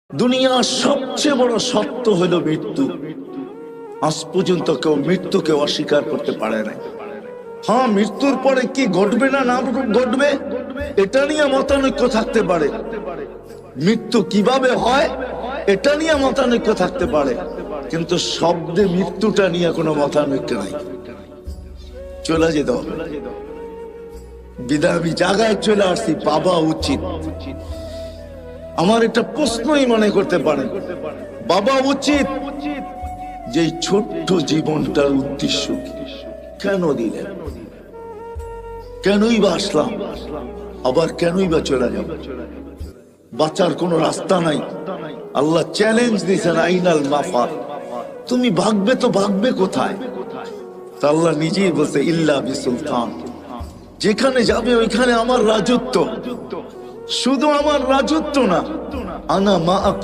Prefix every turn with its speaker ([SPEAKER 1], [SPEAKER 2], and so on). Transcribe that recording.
[SPEAKER 1] দুনিয়ার সবচেয়ে বড় সত্য হলো মৃত্যু। আজ পর্যন্ত কেউ মৃত্যুকে অস্বীকার করতে পারে না। হ্যাঁ, মৃত্যুর পরে কি ঘটবে না না ঘটবে এটা নিয়ে মতানৈক্য থাকতে পারে, মৃত্যু কিভাবে হয় এটা নিয়ে মতানৈক্য থাকতে পারে, কিন্তু শব্দে মৃত্যুটা নিয়ে কোনো মতানৈক্য নাই। চলে যেতে হবে। বিদায় আমি জায়গায় চলে আসছি, বাবা উচিত। আমার একটা প্রশ্নই মনে করতে পারে, বাবা উচিত যে ছোট্ট জীবনটার উদ্দেশ্য কেন দিলেন, কেনই বা আসলাম, আবার কেনই বা চলে যাব? বাঁচার কোনো রাস্তা নাই। আল্লাহ চ্যালেঞ্জ দিয়েছেন, আইনাল মাফার, তুমি ভাগবে তো ভাগবে কোথায়? তা আল্লাহ নিজেই বলছে, ইল্লা বিসুলতান, যেখানে যাবে ওইখানে আমার রাজত্ব। শুধু আমার রাজত্ব না, আনা মা